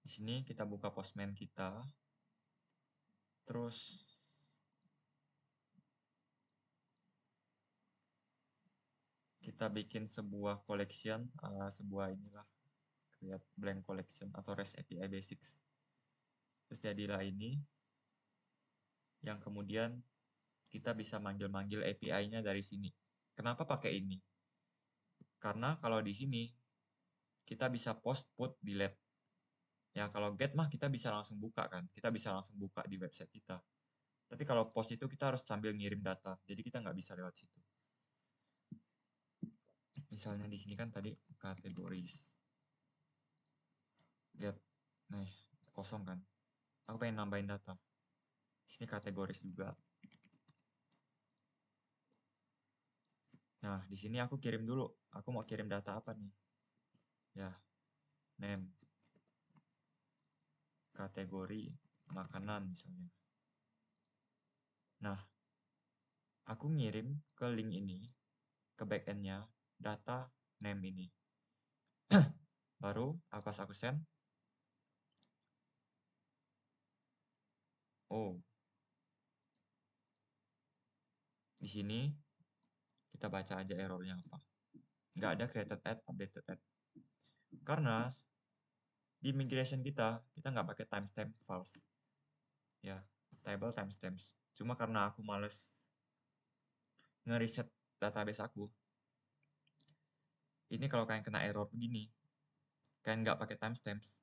Di sini kita buka Postman kita. Terus kita bikin sebuah collection, sebuah inilah, create blank collection atau REST API Basics. Terus jadilah ini, yang kemudian kita bisa manggil-manggil API-nya dari sini. Kenapa pakai ini? Karena kalau di sini, kita bisa post, put, delete. Ya, kalau get mah kita bisa langsung buka kan. Kita bisa langsung buka di website kita. Tapi kalau post itu kita harus sambil ngirim data. Jadi kita nggak bisa lewat situ. Misalnya di sini kan tadi kategoris. Get. Nah, kosong kan. Aku pengen nambahin data. Di sini kategoris juga. Nah, di sini aku kirim dulu. Aku mau kirim data apa nih? Ya, name. Kategori makanan misalnya. Nah, aku ngirim ke link ini, ke backend-nya, data name ini. Baru, pas aku send, oh, di sini kita baca aja errornya apa. Nggak ada created add, updated add. Karena di migration kita nggak pakai timestamp false. Ya, table timestamps. Cuma karena aku males ngereset database aku, ini kalau kalian kena error begini, kalian nggak pakai timestamps,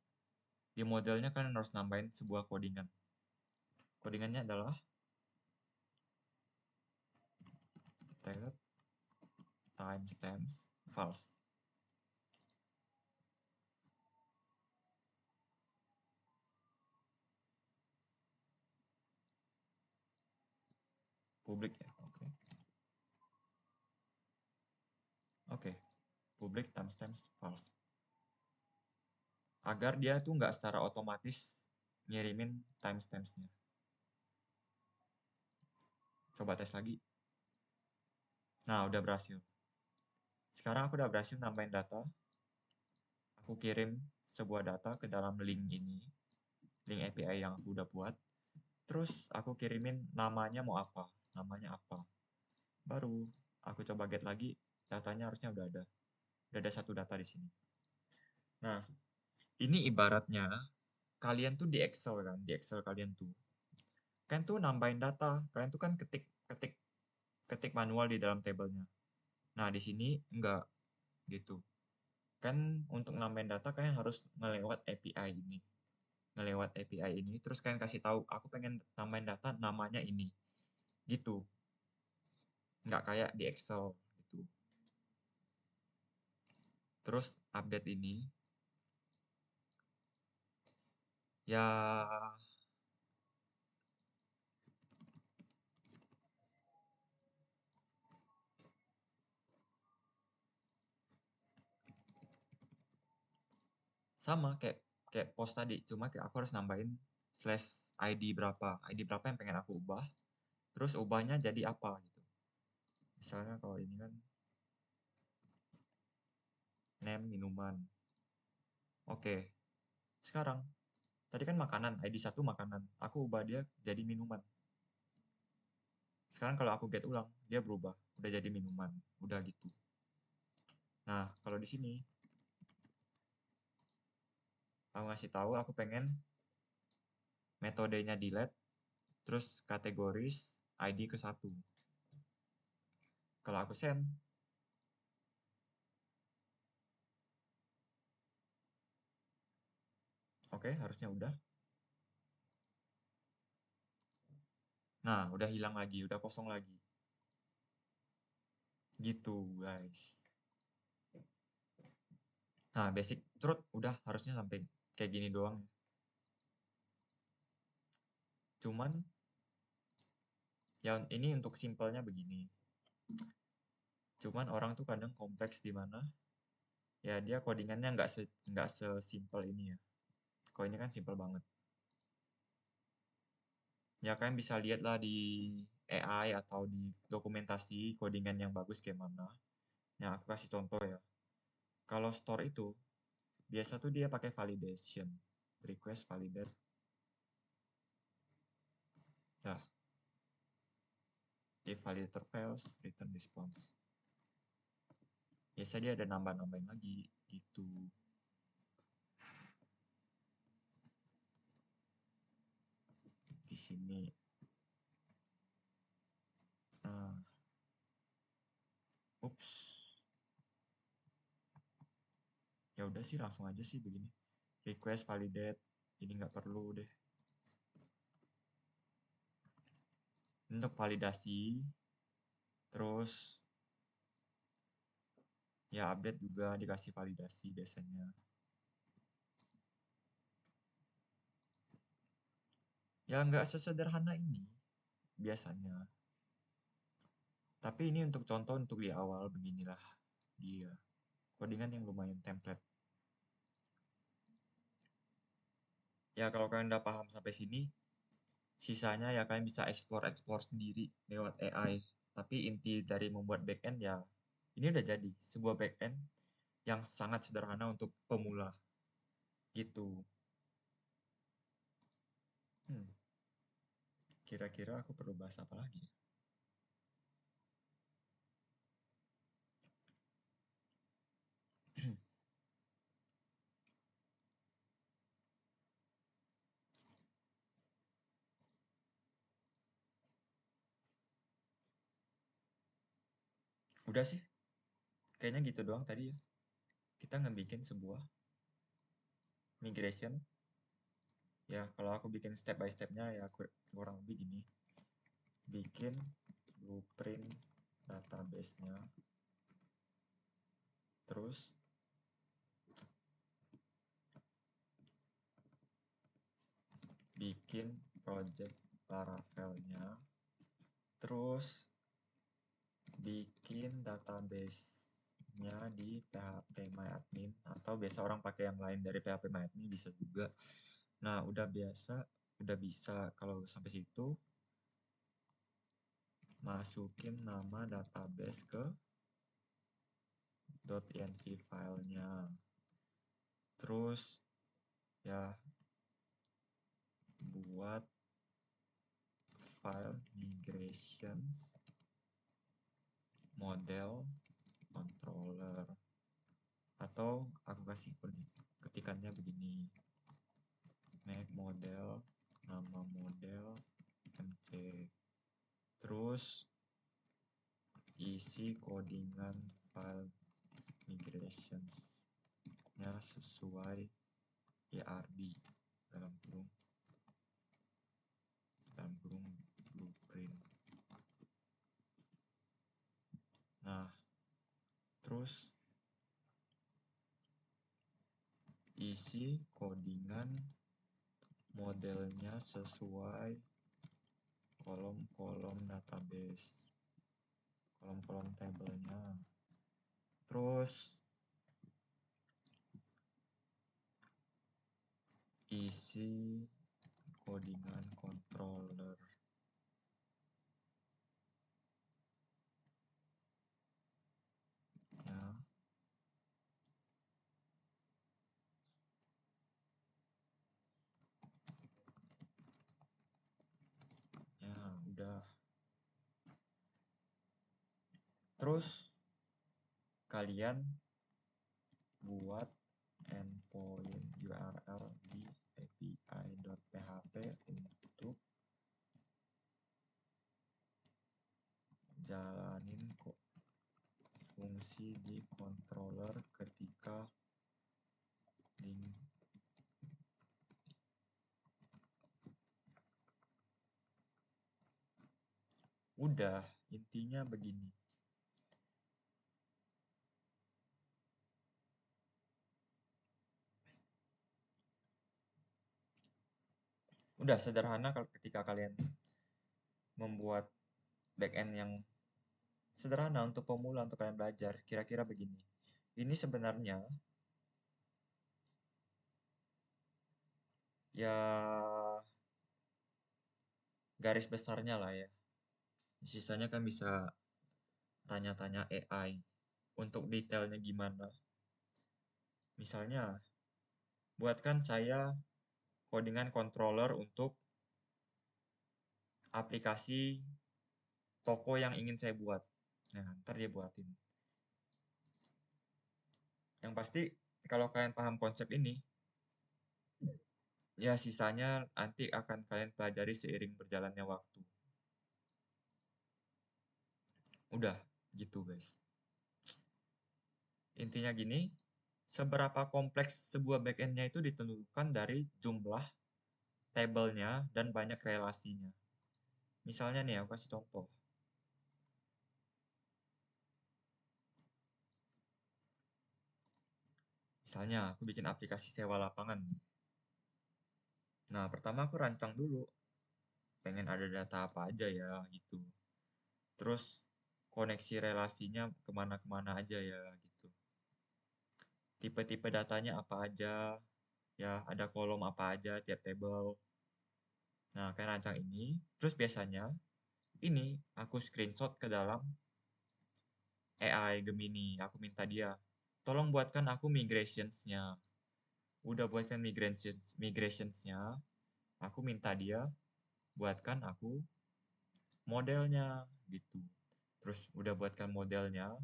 di modelnya kalian harus nambahin sebuah codingan. Codingannya adalah tag timestamps false. Publik ya, oke. Oke, publik timestamps false. Agar dia tuh nggak secara otomatis ngirimin timestamps-nya. Coba tes lagi. Nah, udah berhasil. Sekarang aku udah berhasil nambahin data. Aku kirim sebuah data ke dalam link ini, link API yang aku udah buat. Terus aku kirimin namanya mau apa, namanya apa. Baru aku coba get lagi, datanya harusnya udah ada. Udah ada satu data di sini. Nah, ini ibaratnya kalian tuh di Excel kan, di Excel kalian tuh. Kan tuh nambahin data, kalian tuh kan ketik manual di dalam tabelnya. Nah, di sini enggak gitu. Kan untuk nambahin data kalian harus ngelewat API ini. Ngelewat API ini, terus kalian kasih tahu, aku pengen nambahin data namanya ini. Gitu. Nggak kayak di Excel gitu. Terus update ini ya sama kayak kayak post tadi, cuma kayak aku harus nambahin slash ID berapa yang pengen aku ubah, terus ubahnya jadi apa gitu. Misalnya kalau ini kan name minuman. Oke, sekarang tadi kan makanan, ID 1 makanan, aku ubah dia jadi minuman. Sekarang kalau aku get ulang, dia berubah, udah jadi minuman, udah gitu. Nah, kalau di sini aku ngasih tahu aku pengen metodenya delete, terus kategoris ID ke 1. Kalau aku send, oke, harusnya udah. Nah, udah hilang lagi, udah kosong lagi. Gitu, guys. Nah, basic truth udah harusnya sampai kayak gini doang. Cuman, ya ini untuk simpelnya begini. Cuman orang tuh kadang kompleks di mana ya dia codingannya nggak sesimpel ini ya. Kalau ini kan simpel banget. Ya kalian bisa lihat lah di AI atau di dokumentasi codingan yang bagus kayak mana. Yang aku kasih contoh ya. Kalau store itu biasa tuh dia pakai validation, request validate. Ya, if validator fails, return response. Biasa dia ada nambah-nambahin lagi gitu. Di sini. Nah, ups. Ya udah sih langsung aja sih begini. Request validate, ini nggak perlu deh. Untuk validasi, terus ya update juga dikasih validasi biasanya. Ya nggak sesederhana ini biasanya. Tapi ini untuk contoh untuk di awal beginilah dia. Codingan yang lumayan template. Ya kalau kalian udah paham sampai sini, sisanya ya kalian bisa explore sendiri lewat AI. Tapi inti dari membuat backend ya ini udah jadi sebuah backend yang sangat sederhana untuk pemula. Gitu. Hmm, kira-kira aku perlu bahas apa lagi ya? Udah sih, kayaknya gitu doang tadi ya. Kita ngebikin sebuah migration. Ya, kalau aku bikin step by stepnya ya kurang lebih gini. Bikin blueprint database-nya. Terus bikin project Laravel-nya. Terus bikin database-nya di PHP MyAdmin atau biasa orang pakai yang lain dari PHP MyAdmin bisa juga. Nah, udah bisa kalau sampai situ masukin nama database ke .env filenya. Terus ya buat file migrations model controller, atau aku kasih ketikannya begini, make model, nama model mc, terus isi codingan file migrations nya sesuai ERD dalam kurung blueprint. Nah, terus isi codingan modelnya sesuai kolom-kolom database, kolom-kolom tabelnya. Terus isi codingan controller ya udah. Terus kalian buat endpoint URL di api.php untuk jalanin kok fungsi di controller ketika link. Udah, intinya begini. Udah sederhana kalau ketika kalian membuat backend yang sederhana untuk pemula, untuk kalian belajar, kira-kira begini. Ini sebenarnya ya garis besarnya lah ya. Sisanya kan bisa tanya-tanya AI untuk detailnya gimana. Misalnya, buatkan saya codingan controller untuk aplikasi toko yang ingin saya buat. Nah, ntar dia buatin. Yang pasti, kalau kalian paham konsep ini, ya sisanya nanti akan kalian pelajari seiring berjalannya waktu. Udah, gitu guys. Intinya gini, seberapa kompleks sebuah backend-nya itu ditentukan dari jumlah tabelnya dan banyak relasinya. Misalnya nih, aku kasih contoh. Misalnya, aku bikin aplikasi sewa lapangan. Nah, pertama aku rancang dulu. Pengen ada data apa aja ya, gitu. Terus, koneksi relasinya kemana-kemana aja ya, gitu. Tipe-tipe datanya apa aja, ya ada kolom apa aja, tiap tabel. Nah, kayak rancang ini. Terus biasanya, ini aku screenshot ke dalam AI Gemini. Aku minta dia, tolong buatkan aku migrations-nya. Udah buatkan migrations-nya, aku minta dia buatkan aku modelnya gitu. Terus udah buatkan modelnya.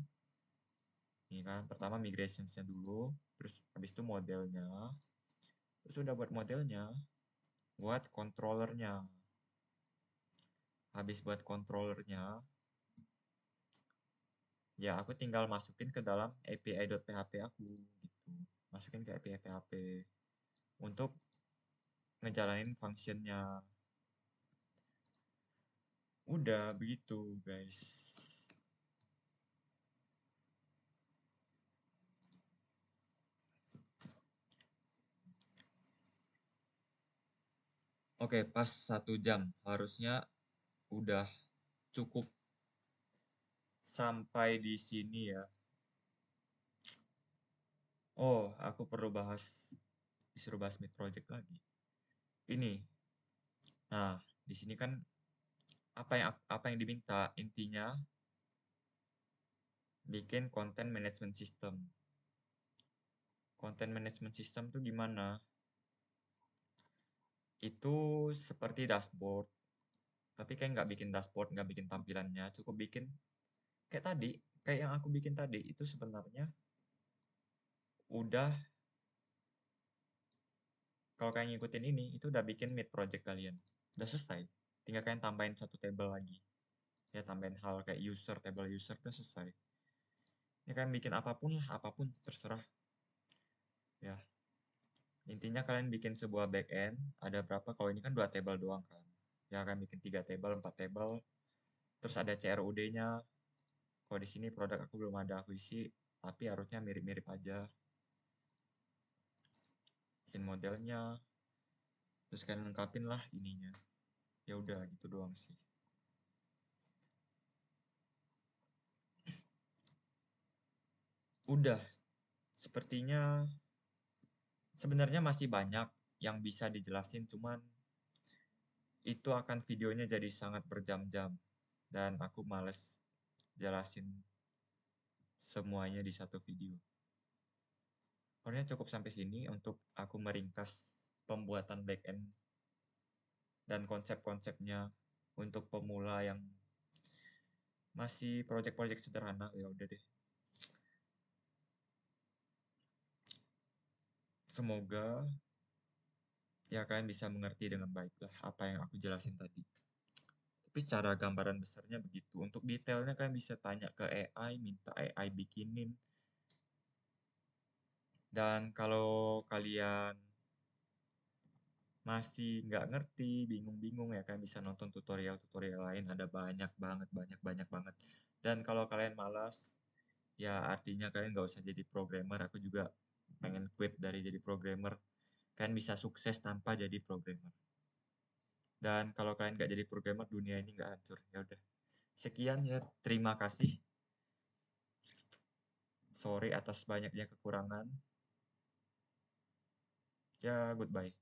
Ini kan pertama migrationsnya dulu, terus habis itu modelnya. Terus udah buat modelnya, buat controllernya. Habis buat controllernya, ya aku tinggal masukin ke dalam api.php aku gitu. Masukin ke API PHP untuk ngejalanin functionnya. Udah begitu guys. Oke, pas 1 jam. Harusnya udah cukup sampai di sini ya. Oh, aku perlu disuruh bahas mid project lagi. Ini. Nah, di sini kan apa yang diminta intinya bikin content management system. Content management system tuh gimana? Itu seperti dashboard, tapi kayak nggak bikin dashboard, nggak bikin tampilannya, cukup bikin kayak tadi, kayak yang aku bikin tadi, itu sebenarnya udah kalau kalian ngikutin ini, itu udah bikin mid project kalian. Udah selesai. Tinggal kalian tambahin satu table lagi. Ya tambahin hal kayak user, table user, udah selesai. Ya kalian bikin apapun lah, apapun terserah. Ya, intinya kalian bikin sebuah backend, ada berapa? Kalau ini kan 2 table doang kan. Ya kalian bikin 3 table, 4 table, terus ada CRUD-nya. Kalau di sini produk aku belum ada aku isi, tapi harusnya mirip-mirip aja. Bikin modelnya, terus kalian lengkapin lah ininya. Ya udah gitu doang sih. Udah, sepertinya sebenarnya masih banyak yang bisa dijelasin, cuman itu akan videonya jadi sangat berjam-jam dan aku males jelasin semuanya di satu video. Pokoknya cukup sampai sini untuk aku meringkas pembuatan backend dan konsep-konsepnya untuk pemula yang masih project-project sederhana. Ya udah deh. Semoga ya kalian bisa mengerti dengan baik lah apa yang aku jelasin tadi. Tapi secara gambaran besarnya begitu. Untuk detailnya kalian bisa tanya ke AI, minta AI bikinin. Dan kalau kalian masih nggak ngerti, bingung-bingung ya kalian bisa nonton tutorial-tutorial lain. Ada banyak banget, banyak banget. Dan kalau kalian malas, ya artinya kalian nggak usah jadi programmer. Aku juga pengen quit dari jadi programmer. Kalian bisa sukses tanpa jadi programmer. Dan kalau kalian nggak jadi programmer, dunia ini nggak hancur. Ya udah. Sekian ya, terima kasih. Sorry atas banyaknya kekurangan. Ya, goodbye.